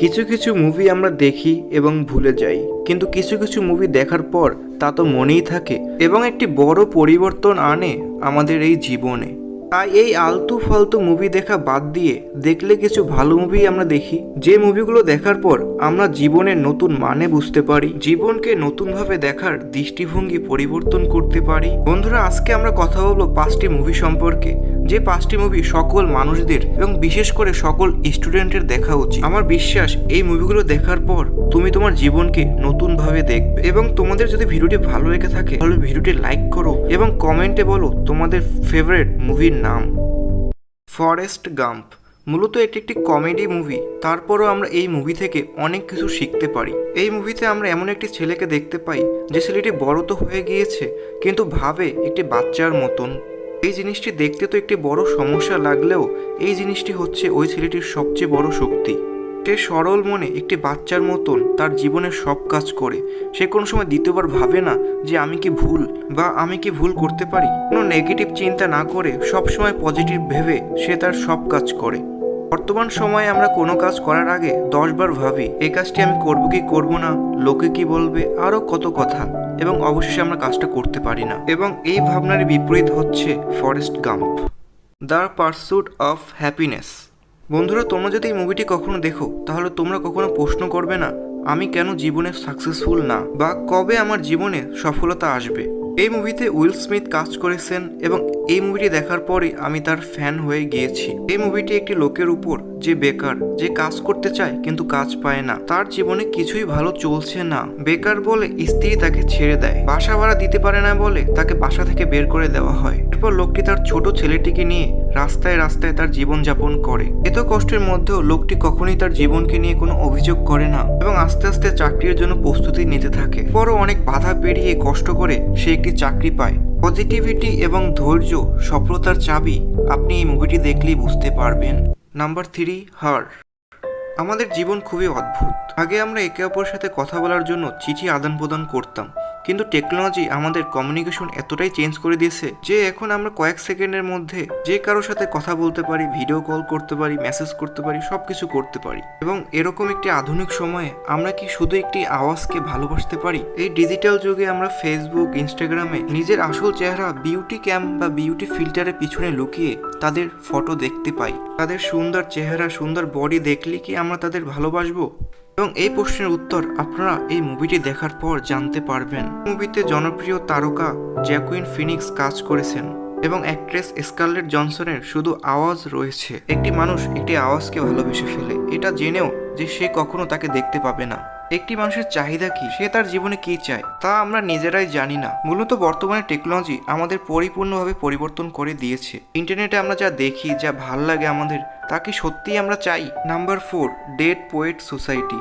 কিছু কিছু মুভি আমরা দেখি এবং ভুলে যাই, কিন্তু কিছু কিছু মুভি দেখার পর তা তো মনেই থাকে এবং একটি বড় পরিবর্তন আনে আমাদের এই জীবনে। তাই এই আলতু ফালতু মুভি দেখা বাদ দিয়ে দেখলে কিছু ভালো মুভি আমরা দেখি, যে মুভিগুলো দেখার পর আমরা জীবনের নতুন মানে বুঝতে পারি, জীবনকে নতুনভাবে দেখার দৃষ্টিভঙ্গি পরিবর্তন করতে পারি। বন্ধুরা, আজকে আমরা কথা বলবো 5টি মুভি সম্পর্কে, যে 5টি মুভি সকল মানুষদের এবং বিশেষ করে সকল স্টুডেন্টের দেখা উচিত। আমার বিশ্বাস এই মুভিগুলো দেখার পর তুমি তোমার জীবনকে নতুনভাবে দেখবে। এবং তোমাদের যদি ভিডিওটি ভালো লেগে থাকে তাহলে ভিডিওটি লাইক করো এবং কমেন্টে বলো তোমাদের ফেভারিট মুভির নাম। ফরেস্ট গাম্প মূলত এটি একটি কমেডি মুভি, তারপরও আমরা এই মুভি থেকে অনেক কিছু শিখতে পারি। এই মুভিতে আমরা এমন একটি ছেলেকে দেখতে পাই যে ছেলেটি বড় তো হয়ে গিয়েছে কিন্তু ভাবে একটি বাচ্চার মতন। এই জিনিসটি দেখতে তো একটি বড় সমস্যা লাগলেও এই জিনিসটি হচ্ছে ওই ছেলেটির সবচেয়ে বড় শক্তি। সে সরল মনে একটি বাচ্চার মতন তার জীবনের সব কাজ করে। সে কোনো সময় দ্বিতীয়বার ভাবে না যে আমি কি ভুল করতে পারি। কোনো নেগেটিভ চিন্তা না করে সবসময় পজিটিভ ভেবে সে তার সব কাজ করে। বর্তমান সময়ে আমরা কোনো কাজ করার আগে 10 বার ভাবি এই কাজটি আমি করবো কি করবো না, লোকে কি বলবে, আরও কত কথা, এবং অবশেষে আমরা কাজটা করতে পারি না। এবং এই ভাবনার বিপরীত হচ্ছে Forrest Gump, the pursuit of happiness. বন্ধুরা, তোমরা যদি এই মুভিটি কখনো দেখো তাহলে তোমরা কখনো প্রশ্ন করবে না আমি কেন জীবনে সাকসেসফুল না, বা কবে আমার জীবনে সফলতা আসবে। এই মুভিতে উইল স্মিথ কাজ করেছেন এবং এই মুভিটি দেখার পরে আমি তার ফ্যান হয়ে গিয়েছি। এই মুভিটি একটি লোকের উপর যে বেকার, যে কাজ করতে চায় কিন্তু কাজ পায় না, তার জীবনে কিছুই ভালো চলছে না। বেকার বলে স্ত্রী তাকে ছেড়ে দেয়, বাসা ভাড়া দিতে পারে না বলে তাকে বাসা থেকে বের করে দেওয়া হয়। এরপর লোকটি তার ছোট ছেলেটিকে নিয়ে রাস্তায় রাস্তায় তার জীবন যাপন করে। এত কষ্টের মধ্যেও লোকটি কখনোই তার জীবনকে নিয়ে কোনো অভিযোগ করে না এবং আস্তে আস্তে চাকরির জন্য প্রস্তুতি নিতে থাকে। পরও অনেক বাধা পেরিয়ে কষ্ট করে সে একটি চাকরি পায়। পজিটিভিটি এবং ধৈর্য সফলতার চাবি আপনি এই মুভিটি দেখলেই বুঝতে পারবেন। নাম্বার 3, হার। আমাদের জীবন খুবই অদ্ভুত। আগে আমরা একে অপরের সাথে কথা বলার জন্য চিঠি আদান প্রদান করতাম, কিন্তু টেকনোলজি আমাদের কমিউনিকেশন এতটাই চেঞ্জ করে দিয়েছে যে এখন আমরা কয়েক সেকেন্ডের মধ্যে যে কারোর সাথে কথা বলতে পারি, ভিডিও কল করতে পারি, মেসেজ করতে পারি, সবকিছু করতে পারি। এবং এরকম একটি আধুনিক সময়ে আমরা কি শুধু একটি আওয়াজকে ভালোবাসতে পারি? এই ডিজিটাল যুগে আমরা ফেসবুক, ইনস্টাগ্রামে নিজের আসল চেহারা বিউটি ক্যাম বা বিউটি ফিল্টারের পিছনে লুকিয়ে তাদের ফটো দেখতে পাই। তাদের সুন্দর চেহারা, সুন্দর বডি দেখলে কি আমরা তাদের ভালোবাসবো? এবং এই প্রশ্নের উত্তর আপনারা এই মুভিটি দেখার পর জানতে পারবেন। মুভিতে জনপ্রিয় তারকা জ্যাকুইন ফিনিক্স কাজ করেছেন এবং অ্যাক্ট্রেস স্কারলেট জনসনের শুধু আওয়াজ রয়েছে। একটি মানুষ একটি আওয়াজকে ভালোবেসে ফেলে, এটা জেনেও যে সে কখনো তাকে দেখতে পাবে না। একটি মানুষের চাহিদা কি, সে তার জীবনে কি চায়, তা আমরা নিজেরাই জানি না। মূলত বর্তমানে টেকনোলজি আমাদের পরিপূর্ণভাবে পরিবর্তন করে দিয়েছে। ইন্টারনেটে আমরা যা দেখি, যা ভাল লাগে আমাদের, তা কি সত্যিই আমরা চাই? Number 4, dead poet society.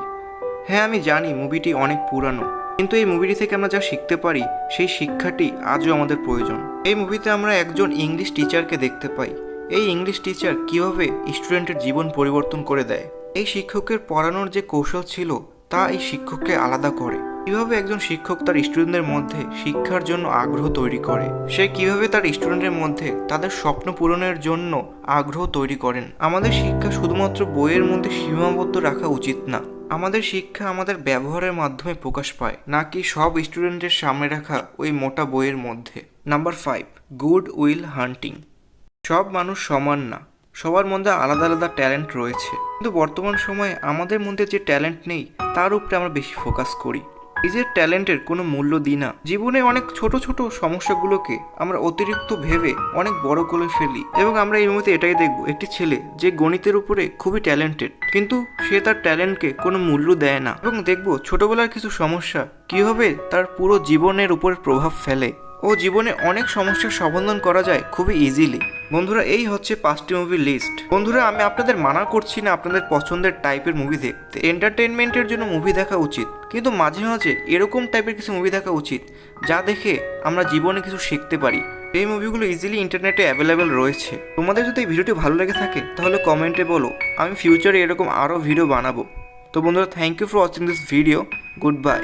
হ্যাঁ, আমি জানি মুভিটি অনেক পুরানো, কিন্তু এই মুভিটি থেকে আমরা যা শিখতে পারি সেই শিক্ষাটি আজও আমাদের প্রয়োজন। এই মুভিতে আমরা একজন ইংলিশ টিচারকে দেখতে পাই। এই ইংলিশ টিচার কীভাবে স্টুডেন্টের জীবন পরিবর্তন করে দেয়। এই শিক্ষকের পড়ানোর যে কৌশল ছিল তা এই শিক্ষককে আলাদা করে। কিভাবে একজন শিক্ষক তার স্টুডেন্টদের মধ্যে শিক্ষার জন্য আগ্রহ তৈরি করে, সে কিভাবে তার স্টুডেন্টের মধ্যে তাদের স্বপ্ন পূরণের জন্য আগ্রহ তৈরি করেন। আমাদের শিক্ষা শুধুমাত্র বইয়ের মধ্যে সীমাবদ্ধ রাখা উচিত না। আমাদের শিক্ষা আমাদের ব্যবহারের মাধ্যমে প্রকাশ পায়, নাকি সব স্টুডেন্টের সামনে রাখা ওই মোটা বইয়ের মধ্যে। নাম্বার 5, গুড উইল হান্টিং। সব মানুষ সমান না, সবার মধ্যে আলাদা আলাদা ট্যালেন্ট রয়েছে, কিন্তু বর্তমান সময়ে আমাদের মধ্যে যে ট্যালেন্ট নেই তার উপরে আমরা বেশি ফোকাস করি। নিজের ট্যালেন্টের কোনো মূল্য দিই না। জীবনে অনেক ছোট ছোট সমস্যাগুলোকে আমরা অতিরিক্ত ভেবে অনেক বড় করে ফেলি। এবং আমরা এই মুহূর্তে এটাই দেখব, একটি ছেলে যে গণিতের উপরে খুবই ট্যালেন্টেড, কিন্তু সে তার ট্যালেন্টকে কোনো মূল্য দেয় না। এবং দেখব ছোটবেলার কিছু সমস্যা কীভাবে তার পুরো জীবনের উপরে প্রভাব ফেলে ও জীবনে অনেক সমস্যার সমাধান করা যায় খুবই ইজিলি। বন্ধুরা, এই হচ্ছে 5টি মুভির লিস্ট। বন্ধুরা, আমি আপনাদের মানা করছি না আপনাদের পছন্দের টাইপের মুভি দেখতে। এন্টারটেনমেন্টের জন্য মুভি দেখা উচিত, কিন্তু মাঝে মাঝে এরকম টাইপের কিছু মুভি দেখা উচিত যা দেখে আমরা জীবনে কিছু শিখতে পারি। এই মুভিগুলো ইজিলি ইন্টারনেটে অ্যাভেলেবেল রয়েছে। তোমাদের যদি এই ভিডিওটি ভালো লেগে থাকে তাহলে কমেন্টে বলো, আমি ফিউচারে এরকম আরও ভিডিও বানাবো। তো বন্ধুরা, thank you for watching this video. Good bye.